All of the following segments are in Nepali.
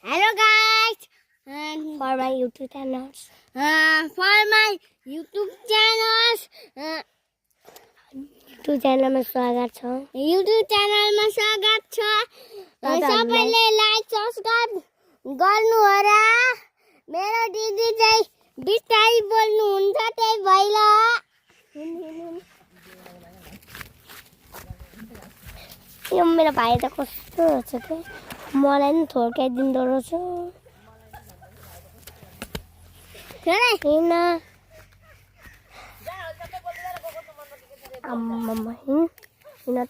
Hello guys, For my YouTube channels. for my YouTube channels, YouTube channel में स्वागत छ। YouTube channel मा स्वागत छ। सबैले लाइक सब्स्क्राइब गर्नु होला। मेरो दिदी चाहिँ बिस्तारै बोल्नु हुन्छ त्यही भइल। यो मेरो भाइ त कस्तो रहेछ के मलाई नि थोर्काइदिँदो रहेछ। किन आम्मामा किन त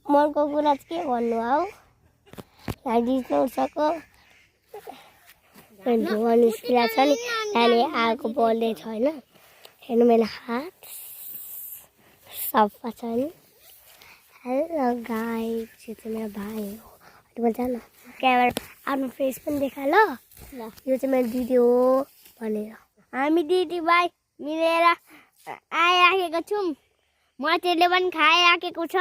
मनको कुरा चाहिँ के भन्नु हौ जित्नुसको धुवा निस्किरहेको छ नि त्यहाँनिर आगो बल्दैछ होइन। हेर्नु मेरो हात सफा छ नि। हेलो गाइस, यो चाहिँ मेरो भाइ हो। भन्छ न क्यामेरा आफ्नो फेस पनि देखा ल। यो चाहिँ मेरो दिदी हो भनेर हामी दिदी भाइ मिलेर आइराखेको छौँ। मछलीले पनि खाइराखेको छ।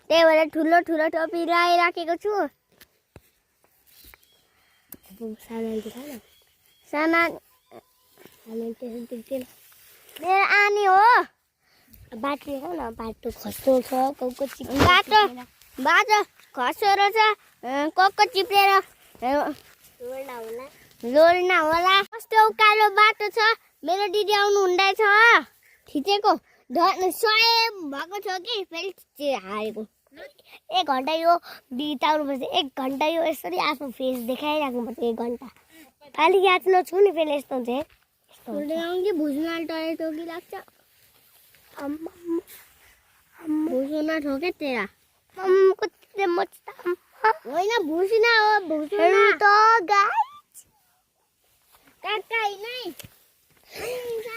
त्यही भएर ठुलो ठुलो टोपी लगाइराखेको छु। साना मेरो आनी हो। बाटो हेर न, बाटो खस्रो छ, कौको बाटो खस्रो छ, कक्को चिप्लेर लोड्न होला। कस्तो उकालो बाटो छ। मेरो दिदी आउनु हुँदैछ। खिचेको स्वयं भएको छ कि फेरि हारेको। 1 घन्टा यो बिताउनुपर्छ। 1 घन्टा यो यसरी आफ्नो फेस देखाइराख्नुपर्छ। 1 घन्टा खालि याद नछु नि फेरि यस्तो हुन्छ। भुजुना टरेको कि लाग्छ। भुजुना ठोके तेरा होइन भुसुना हो। भुसुना त गाइस काका नै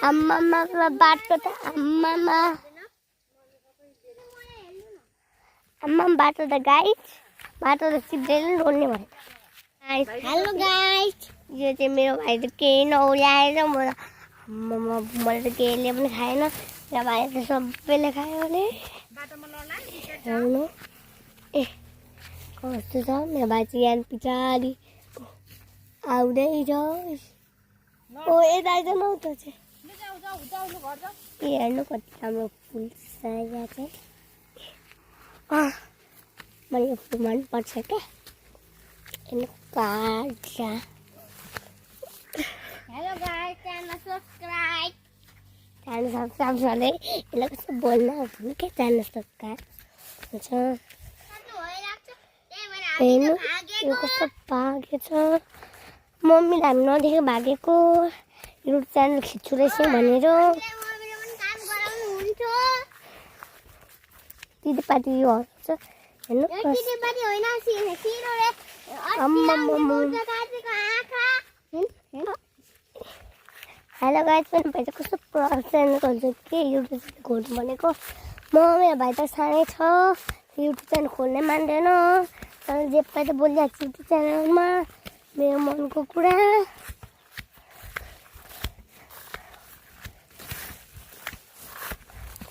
आम्मामा बाटो त आम्मामा बाटो त गाइस बाटो त चिप्लेर रोड्ने भयो। हेलो गाइस, यो चाहिँ मेरो भाइ त केही नौल्याएर मैले त केहीले पनि खाएन। मेरो भाइ त सबैले खायो भने हेर्नु ए कस्तो छ। मेरो भाइ चाहिँ यहाँ पछाडि आउँदैछ। ओ यता आइज न त चाहिँ हेर्नु कति राम्रो फुल सजाएको छ। मलाई यो फुल मनपर्छ क्या। हेर्नु काट्छ। हेलो गाइस, च्यानल सब्स्क्राइब भने यसलाई कस्तो बोल्न आउँछ क्या। च्यानल सब्स्क्राइब हुन्छ। हेर्नु यो कस्तो भागेछ। मम्मीले हामी नदेखेको भागेको युट्युब च्यानल खिच्छु रहेछ भनेर। दिदीपाती यो हर्छ हेर्नु। हेलो गाइस, मेरो भाइ त कस्तो च्यानल खोल्छ कि युट्युब च्यानल खोल्नु भनेको। मेरो भाइ त सानै छ, युट्युब च्यानल खोल्नै मान्दैन। तर जे पाइ त बोलिरहेको छु युट्युब च्यानलमा मेरो मनको कुरा।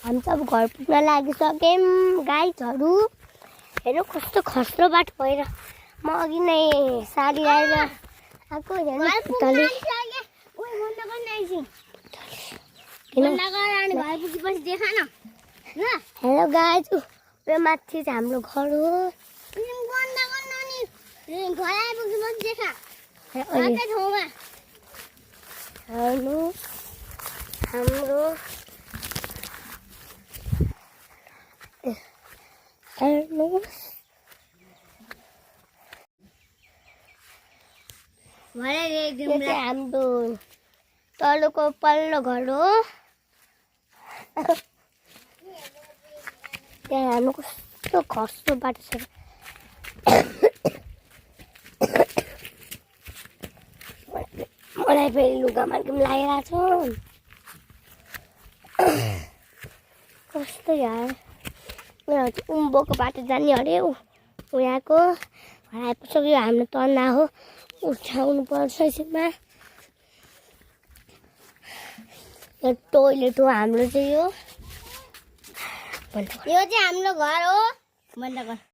हामी त अब घर पुग्न लागिसक्यौँ गाइसहरू। हेर्नु कस्तो खस्रो बाटो भएर म अघि नै साडी आएर आएको। हेर्नु हेलो गाइस, यो माथि चाहिँ हाम्रो घर हो। हेर्नु हाम्रो हेर्नु यो चाहिँ हाम्रो तलको पल्लो घर हो। त्यहाँ हाम्रो कस्तो खस्रो बाटो छ। मलाई फेरि लुगा मार्किम लागिरहेको छ। कस्तो यार उम्बोको बाटो जाने अरे यहाँको घर आइपुग्यो। हाम्रो तन्ना हो, उठाउनु पर्छ एकछिनमा। यो टोइलेट हो हाम्रो चाहिँ यो यो चाहिँ हाम्रो घर हो बन्द गर